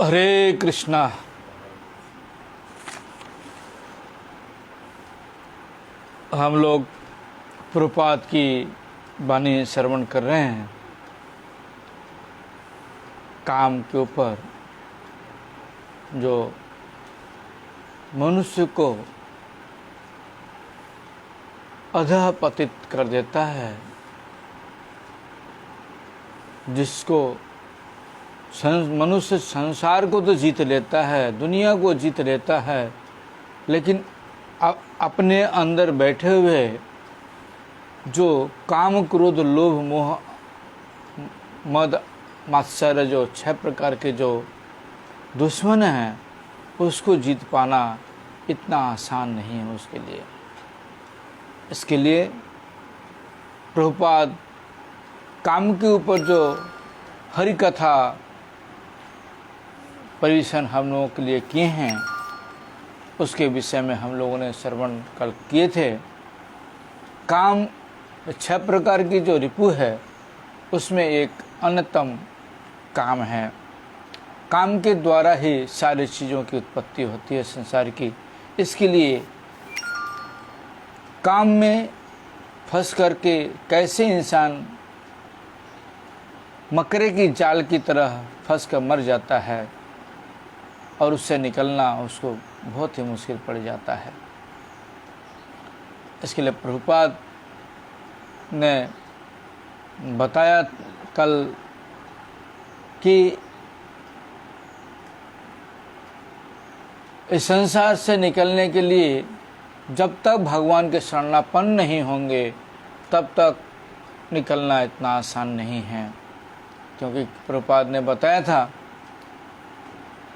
हरे कृष्णा। हम लोग प्रभुपाद की वाणी श्रवण कर रहे हैं काम के ऊपर, जो मनुष्य को अधःपतित कर देता है, जिसको मनुष्य संसार को तो जीत लेता है, दुनिया को जीत लेता है, लेकिन अपने अंदर बैठे हुए जो काम क्रोध लोभ मोह मद मात्सर्य, जो 6 प्रकार के जो दुश्मन हैं, उसको जीत पाना इतना आसान नहीं है उसके लिए। इसके लिए प्रभुपाद काम के ऊपर जो हरि कथा परिवेशन हम लोगों के लिए किए हैं, उसके विषय में हम लोगों ने श्रवण कल किए थे। काम 6 प्रकार की जो रिपु है, उसमें एक अन्यतम काम है। काम के द्वारा ही सारी चीज़ों की उत्पत्ति होती है संसार की। इसके लिए काम में फंस करके कैसे इंसान मकरे की जाल की तरह फंस कर मर जाता है और उससे निकलना उसको बहुत ही मुश्किल पड़ जाता है। इसके लिए प्रभुपाद ने बताया कल कि इस संसार से निकलने के लिए जब तक भगवान के शरणापन्न नहीं होंगे, तब तक निकलना इतना आसान नहीं है। क्योंकि प्रभुपाद ने बताया था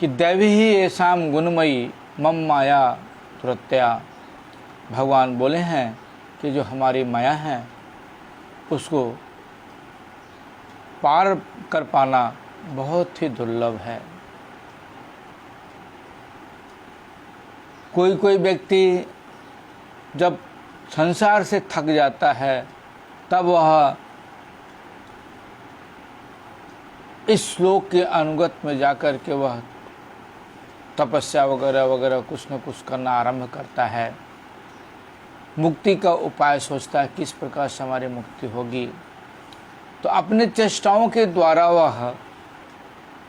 कि दैवी ही ऐसाम गुणमयी मम माया तुरत्या। भगवान बोले हैं कि जो हमारी माया है, उसको पार कर पाना बहुत ही दुर्लभ है। कोई कोई व्यक्ति जब संसार से थक जाता है, तब वह इस श्लोक के अनुगत में जाकर के वह तपस्या वगैरह वगैरह कुछ न कुछ करना आरंभ करता है। मुक्ति का उपाय सोचता है, किस प्रकार से हमारी मुक्ति होगी। तो अपने चेष्टाओं के द्वारा वह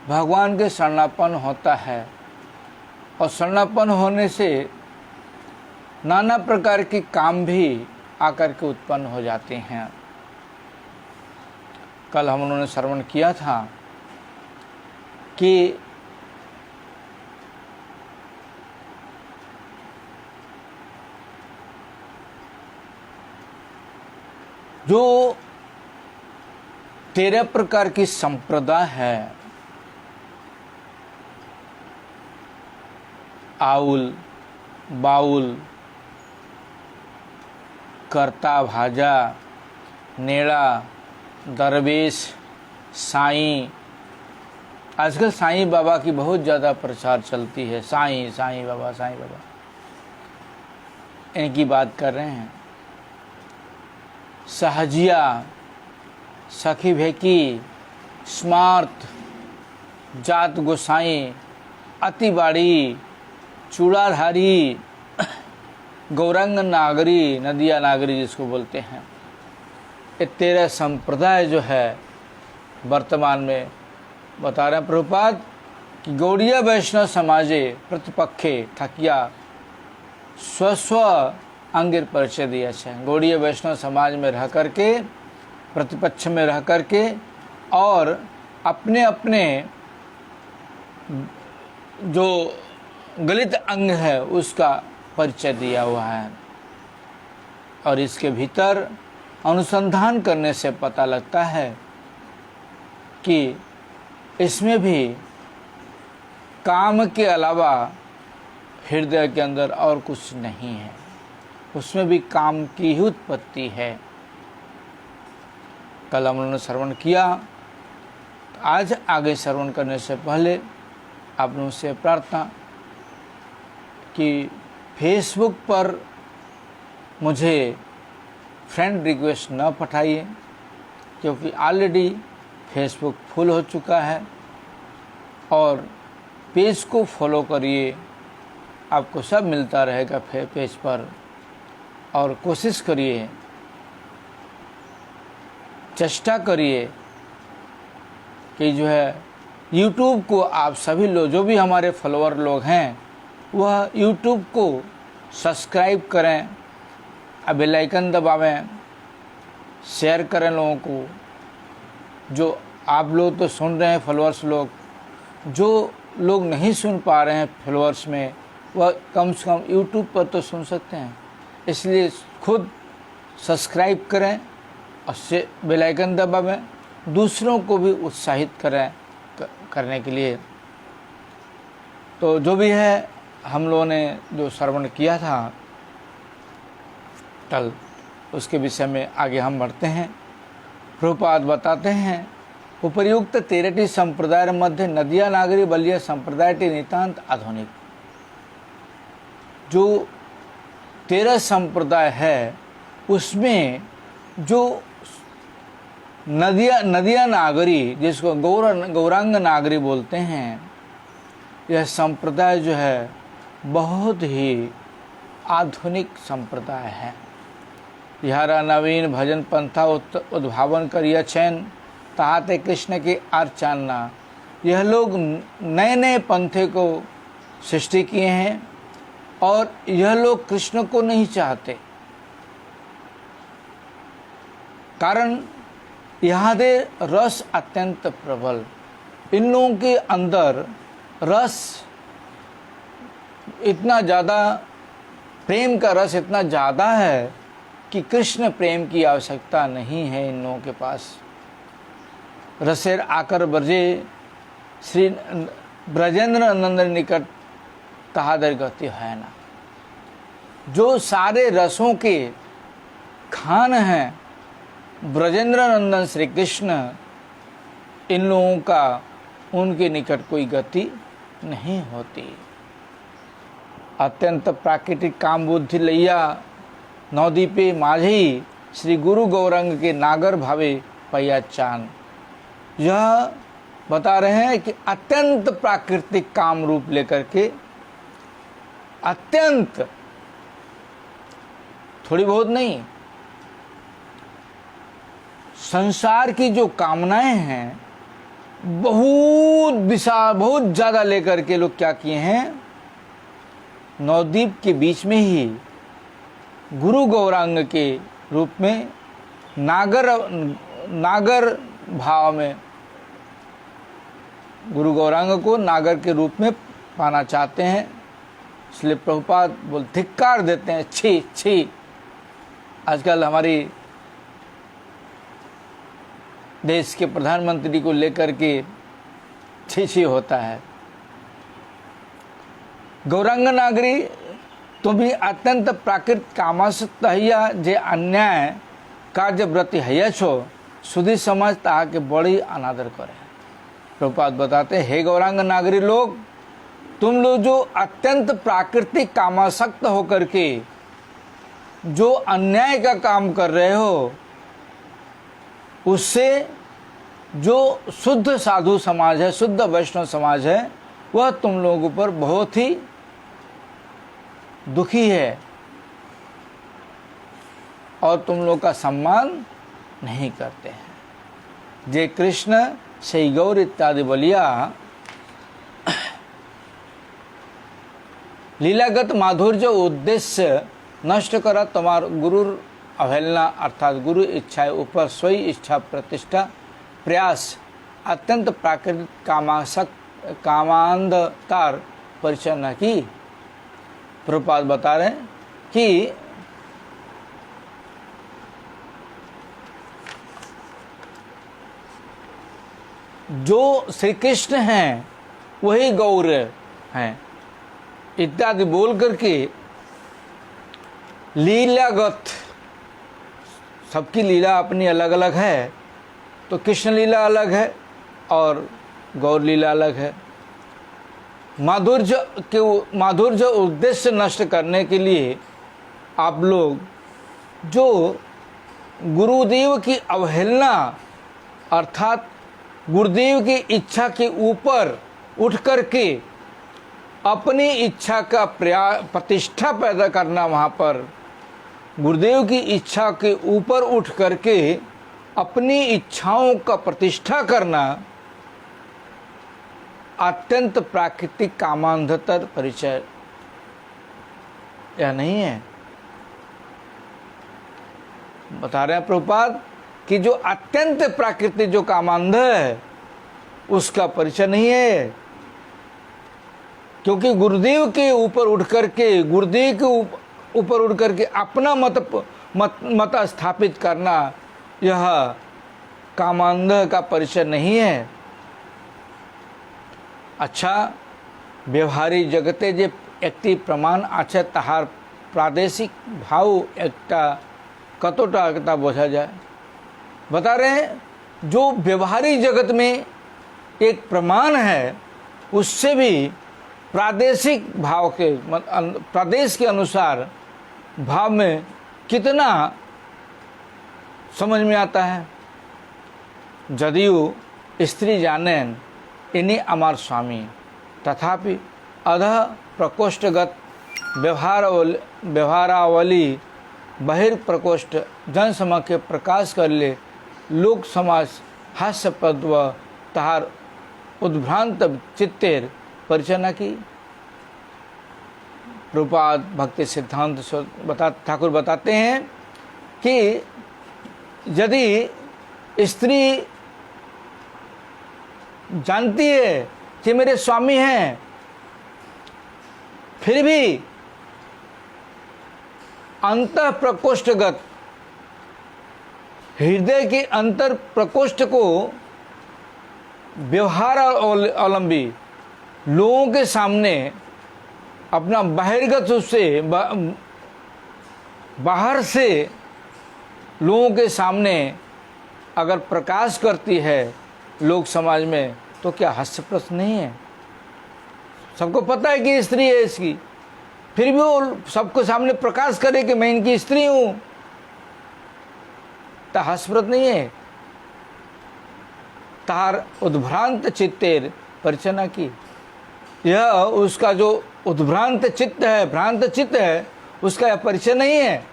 भगवान के शरणापन्न होता है, और शरणापन्न होने से नाना प्रकार के काम भी आकर के उत्पन्न हो जाते हैं। कल हम उन्होंने श्रवण किया था कि जो 13 प्रकार की संप्रदाय है, आउल, बाउल, कर्ता भाजा, नेड़ा, दरवेश, साईं। आजकल साईं बाबा की बहुत ज़्यादा प्रचार चलती है। साईं साईं बाबा, साईं बाबा, इनकी बात कर रहे हैं। सहजिया, सखी भेकी, स्मार्त, जात गोसाई, अतिबाड़ी, चूड़ाधारी, गौरंग नागरी, नदिया नागरी जिसको बोलते हैं, ये 13 संप्रदाय जो है वर्तमान में बता रहे हैं प्रभुपाद कि गौड़ीय वैष्णव समाजे प्रतिपक्षे थकिया स्वस्व अंगिर परिचय दिया है। गौड़ीय वैष्णव समाज में रह करके, प्रतिपक्ष में रह करके, और अपने अपने जो गलित अंग है उसका परिचय दिया हुआ है। और इसके भीतर अनुसंधान करने से पता लगता है कि इसमें भी काम के अलावा हृदय के अंदर और कुछ नहीं है, उसमें भी काम की ही उत्पत्ति है। कल हम लोगों ने श्रवण किया। आज आगे श्रवण करने से पहले आप लोगों से प्रार्थना कि फेसबुक पर मुझे फ्रेंड रिक्वेस्ट न पठाइए, क्योंकि ऑलरेडी फेसबुक फुल हो चुका है और पेज को फॉलो करिए, आपको सब मिलता रहेगा पेज पर। और कोशिश करिए, चेष्टा करिए कि जो है YouTube को आप सभी लोग, जो भी हमारे फॉलोअर लोग हैं, वह YouTube को सब्सक्राइब करें, बेल आइकन दबावें, शेयर करें लोगों को। जो आप लोग तो सुन रहे हैं फॉलोअर्स लोग, जो लोग नहीं सुन पा रहे हैं फॉलोअर्स में, वह कम से कम YouTube पर तो सुन सकते हैं। इसलिए खुद सब्सक्राइब करें और बेल आइकन दबावें, दूसरों को भी उत्साहित करें करने के लिए। तो जो भी है, हम लोगों ने जो श्रवण किया था कल, उसके विषय में आगे हम बढ़ते हैं। प्रभुपाद बताते हैं, उपर्युक्त 13टी संप्रदाय मध्य नदिया नागरी बलिया संप्रदाय नितांत आधुनिक। जो 13 संप्रदाय है, उसमें जो नदिया नागरी, जिसको गौरांग नागरी बोलते हैं, यह संप्रदाय जो है बहुत ही आधुनिक संप्रदाय है। यहारा नवीन भजन पंथा उद्भावन करिया चैन, ताहते कृष्ण के आर चानना। यह लोग नए नए पंथे को सृष्टि किए हैं और यह लोग कृष्ण को नहीं चाहते। कारण यहाँ दे रस अत्यंत प्रबल, इन लोगों के अंदर रस इतना ज़्यादा, प्रेम का रस इतना ज़्यादा है कि कृष्ण प्रेम की आवश्यकता नहीं है इन लोगों के पास। रसेर आकर ब्रजे श्री ब्रजेंद्र नंदन निकट तहादर गति है ना। जो सारे रसों के खान हैं ब्रजेंद्र नंदन श्री कृष्ण, इन लोगों का उनके निकट कोई गति नहीं होती। अत्यंत प्राकृतिक काम बुद्धि लैया नवदीपे माझी, श्री गुरु गौरंग के नागर भावे पैया चांद। यह बता रहे हैं कि अत्यंत प्राकृतिक काम रूप लेकर के, अत्यंत, थोड़ी बहुत नहीं, संसार की जो कामनाएं हैं बहुत विशाल, बहुत ज़्यादा लेकर के लोग क्या किए हैं, नवद्वीप के बीच में ही गुरु गौरांग के रूप में नागर भाव में, गुरु गौरांग को नागर के रूप में पाना चाहते हैं। इसलिए प्रभुपाद धिक्कार देते हैं, छी छी। आजकल हमारी देश के प्रधानमंत्री को लेकर के छी छी होता है। गौरांग नागरी तुम भी अत्यंत प्राकृत कामासक्त हैया, जे अन्याय कार्य व्रति हैया छो, सुधी समाज ताहा के बड़ी अनादर करे। प्रभुपाद बताते हैं, हे गौरांग नागरी लोग, तुम लोग जो अत्यंत प्राकृतिक कामासक्त होकर के जो अन्याय का काम कर रहे हो, उससे जो शुद्ध साधु समाज है, शुद्ध वैष्णव समाज है, वह तुम लोगों पर बहुत ही दुखी है और तुम लोग का सम्मान नहीं करते हैं। जे कृष्ण से गौर इत्यादि बलिया लीलागत माधुर्य उद्देश्य नष्ट करा तुम्हार गुरु अवहेलना, अर्थात गुरु इच्छा ऊपर स्वयं इच्छा प्रतिष्ठा प्रयास अत्यंत प्राकृतिक कामांधकार परिचय न की। प्रभुपाद बता रहे हैं कि जो श्री कृष्ण हैं वही गौर हैं इत्यादि बोल करके लीलागत, सबकी लीला अपनी अलग अलग है, तो कृष्ण लीला अलग है और गौर लीला अलग है। माधुर्य उद्देश्य नष्ट करने के लिए आप लोग जो गुरुदेव की अवहेलना, अर्थात गुरुदेव की इच्छा के ऊपर उठ कर के अपनी इच्छा का प्रतिष्ठा पैदा करना, वहाँ पर गुरुदेव की इच्छा के ऊपर उठ करके अपनी इच्छाओं का प्रतिष्ठा करना अत्यंत प्राकृतिक कामांधतर परिचय या नहीं है। बता रहे हैं प्रभुपाद कि जो अत्यंत प्राकृतिक जो कामांध है उसका परिचय नहीं है, क्योंकि गुरुदेव के ऊपर उठ करके, गुरुदेव के ऊपर उठ करके अपना मत स्थापित करना यह कामांध का परिचय नहीं है। अच्छा, व्यवहारिक जगते जे एकटी प्रमाण आछे ताहार प्रादेशिक भाव एकटा कतोटा बोझा जाए। बता रहे हैं जो व्यवहारिक जगत में एक प्रमाण है उससे भी प्रादेशिक भाव के प्रदेश के अनुसार भाव में कितना समझ में आता है। जदियो स्त्री जानेन इन्हीं अमर स्वामी, तथापि अधः प्रकोष्ठगत व्यवहारावली बहिर्प्रकोष्ठ जन सम के प्रकाश कर ले लोक समाज हास्यपद व ताहार उद्भ्रांत चित्तेर परिचय न की। प्रभुपाद भक्ति सिद्धांत ठाकुर बताते हैं कि यदि स्त्री जानती है कि मेरे स्वामी हैं, फिर भी अंतः प्रकोष्ठगत हृदय के अंतर प्रकोष्ठ को व्यवहार अवलंबी लोगों के सामने अपना बहिर्गत रूप से बाहर से लोगों के सामने अगर प्रकाश करती है लोक समाज में, तो क्या हास्यप्रद नहीं है? सबको पता है कि स्त्री है इसकी, फिर भी वो सबको सामने प्रकाश करे कि मैं इनकी स्त्री हूं, तो हास्यप्रद नहीं है। तार उद्भ्रांत चित्तेर परिचना की, यह उसका जो उद्भ्रांत चित्त है, भ्रांत चित्त है, उसका यह परिचय नहीं है।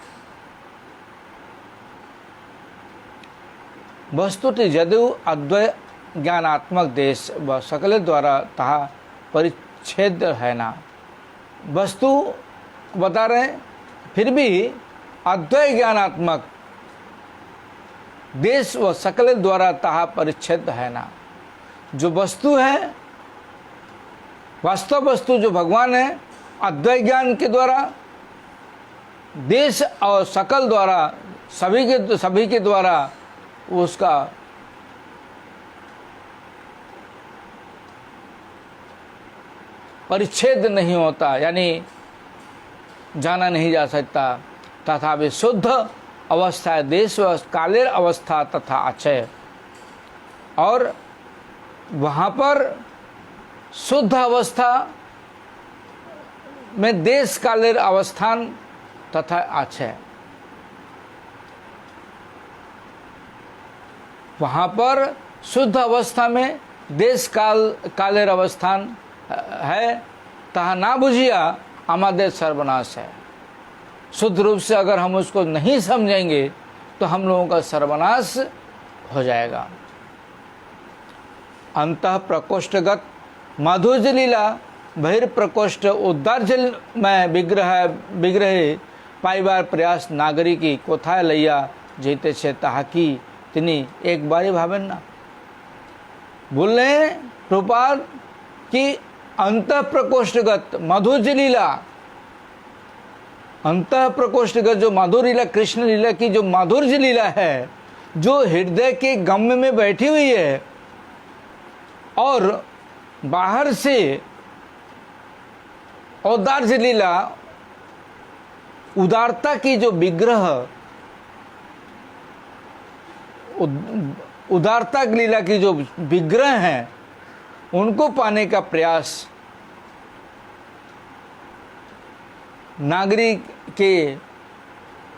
वस्तुतः यदि अद्वय ज्ञानात्मक देश व सकल द्वारा तहा परिच्छेद है ना। वस्तु बता रहे हैं, फिर भी अद्वय ज्ञानात्मक देश व सकल द्वारा तहा परिच्छेद है ना। जो वस्तु है, वास्तव वस्तु जो भगवान है, अद्वय ज्ञान के द्वारा, देश और सकल द्वारा, सभी के द्वारा उसका परिच्छेद नहीं होता, यानी जाना नहीं जा सकता। तथा वे शुद्ध अवस्था देश व कालेर अवस्था तथा अक्षय, और वहाँ पर शुद्ध अवस्था में देश कालेर अवस्थान तथा अक्षय, वहाँ पर शुद्ध अवस्था में देश कालेर अवस्थान है, तहा ना बुझिया हमारे सर्वनाश है। शुद्ध रूप से अगर हम उसको नहीं समझेंगे तो हम लोगों का सर्वनाश हो जाएगा। अंतः प्रकोष्ठगत माधुर्य लीला बहिर्प्रकोष्ठ उद्दार्जल में विग्रह पाइबार प्रयास नागरिकी कोथाय लैया जीते छे ताहाकी तिनी एक बारी भावेन ना। बोल रहे हैं प्रभुपाद कि अंतः प्रकोष्ठगत माधुर्य लीला, अंतः प्रकोष्ठगत जो माधुर्य लीला, कृष्ण लीला की जो माधुर्य लीला है, जो हृदय के गम्य में बैठी हुई है, और बाहर से औदार्य लीला, उदारता की जो विग्रह, उदारता लीला की जो विग्रह हैं, उनको पाने का प्रयास नागरिक के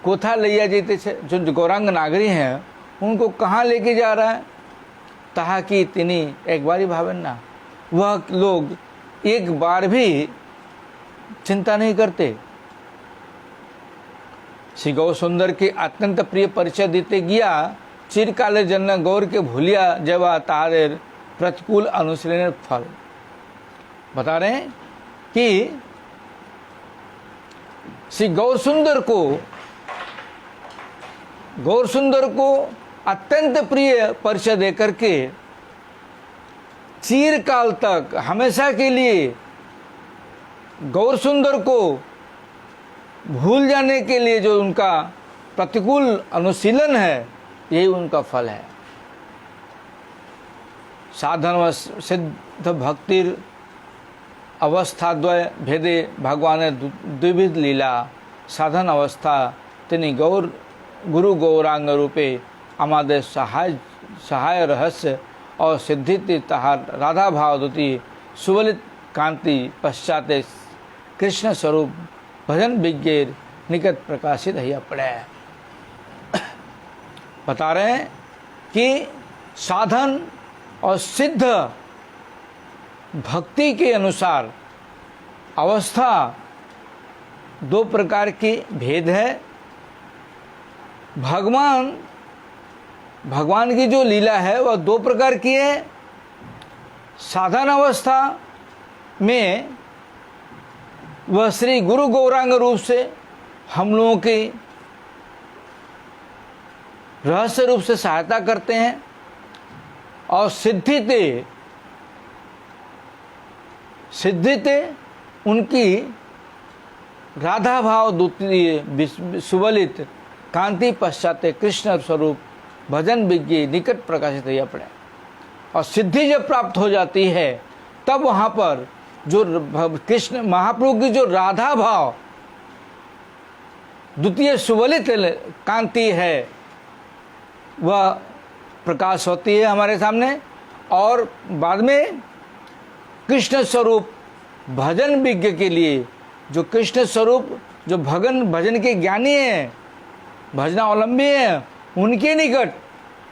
कोथा लैया जीते छे, जो गौरांग नागरी हैं, उनको कहाँ लेके जा रहा है? ताकि तिनी एक बारी भावन ना, वह लोग एक बार भी चिंता नहीं करते। श्री गौर सुंदर के अत्यंत प्रिय परिचय देते गया, चिरकाले जन गौर के भूलिया जवा तारेर प्रतिकूल अनुशीलनेर फल। बता रहे हैं कि श्री गौर सुंदर को अत्यंत प्रिय परिचय देकर के चिरकाल तक हमेशा के लिए गौर सुंदर को भूल जाने के लिए जो उनका प्रतिकूल अनुशीलन है, यही उनका फल है। साधन व सिद्ध भक्तिर अवस्थाद्वय भेदे भगवान द्विविध लीला। साधन अवस्था तिनी गौर गुरु गौरांग रूपे आमादे सहाय रहस्य और सिद्धि तहार राधा भावदूती सुवलित कांति पश्चाते कृष्ण स्वरूप भजन विज्ञेर निकट प्रकाशित है पड़े। बता रहे हैं कि साधन और सिद्ध भक्ति के अनुसार अवस्था दो प्रकार के भेद है। भगवान की जो लीला है वह दो प्रकार की है। साधन अवस्था में वह श्री गुरु गौरांग रूप से हम लोगों की रहस्य रूप से सहायता करते हैं, और सिद्धिते उनकी राधा भाव द्वितीय सुवलित कांति पश्चाते कृष्ण स्वरूप भजन विज्ञ निकट प्रकाशित हो पड़े। और सिद्धि जब प्राप्त हो जाती है तब वहाँ पर जो कृष्ण महाप्रभु की जो राधा भाव द्वितीय सुवलित कांति है वह प्रकाश होती है हमारे सामने, और बाद में कृष्ण स्वरूप भजन विज्ञ के लिए जो कृष्ण स्वरूप जो भजन के ज्ञानी हैं, भजनावलंबी हैं, उनके निकट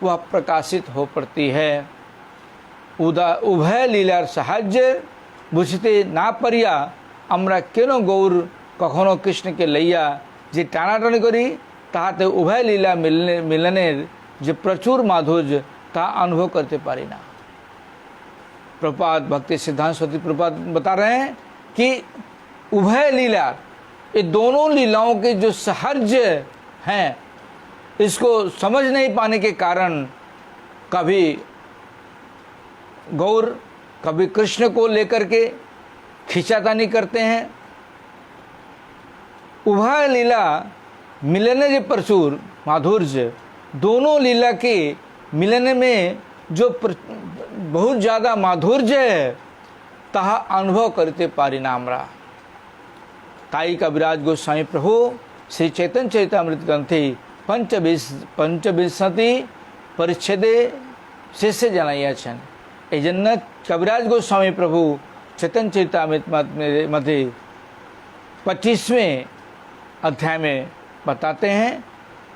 वह प्रकाशित हो पड़ती है। उभय लीलार साहाज्य बुझते ना परिया আমরা কেন গৌর কখনো কৃষ্ণকে লইয়া যে টানাটানি করি তাহাতে উভয় লীলা মিলনের যে প্রচুর মাধুর্য তা अनुभव करते पारी ना। प्रपात भक्ति सिद्धांत सरस्वती प्रपात बता रहे हैं कि उभय लीला, ये दोनों लीलाओं के जो सहज हैं, इसको समझ नहीं पाने के कारण कभी गौर कभी कृष्ण को लेकर के खींचातानी करते हैं। उभय लीला मिलने जो प्रचुर माधुर्य, दोनों लीला के मिलने में जो बहुत ज़्यादा माधुर्य है तहा अनुभव करते पारी नामरा। ताई कविराज गोस्वामी प्रभु श्री चैतन्य चरितामृत ग्रंथि पंचविंशति परिच्छेदे शेषे जनाइयाछेन। एजन्य कविराज गोस्वामी प्रभु चैतन्य चरितामृत मध्ये 25वें अध्याय में बताते हैं,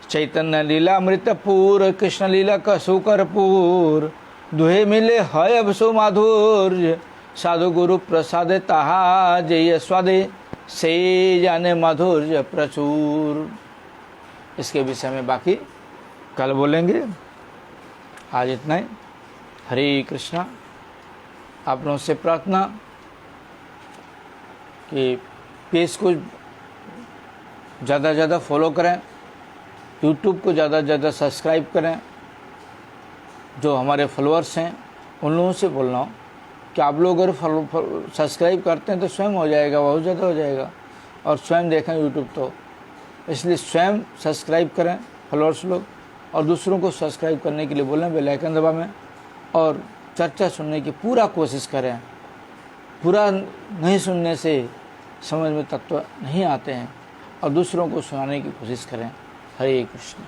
चैतन्य लीला अमृतपुर कृष्ण लीला कसुकरपुर दुहे मिले है अब सो माधुर्य साधु गुरु प्रसाद ताहा जय स्वादे से जाने माधुर्य प्रचुर। इसके विषय में बाकी कल बोलेंगे। आज इतना ही। हरे कृष्णा। आप लोगों से प्रार्थना कि पेज को ज़्यादा ज़्यादा फॉलो करें, यूट्यूब को ज़्यादा ज़्यादा सब्सक्राइब करें। जो हमारे फॉलोअर्स हैं उन लोगों से बोल रहा हूँ कि आप लोग अगर सब्सक्राइब करते हैं तो स्वयं हो जाएगा, बहुत ज़्यादा हो जाएगा, और स्वयं देखें यूट्यूब तो। इसलिए स्वयं सब्सक्राइब करें फॉलोअर्स लोग, और दूसरों को सब्सक्राइब करने के लिए बोलें बेल आइकन दबा में, और चर्चा सुनने की पूरा कोशिश करें। पूरा नहीं सुनने से समझ में तत्व नहीं आते हैं, और दूसरों को सुनाने की कोशिश करें। हरे कृष्ण।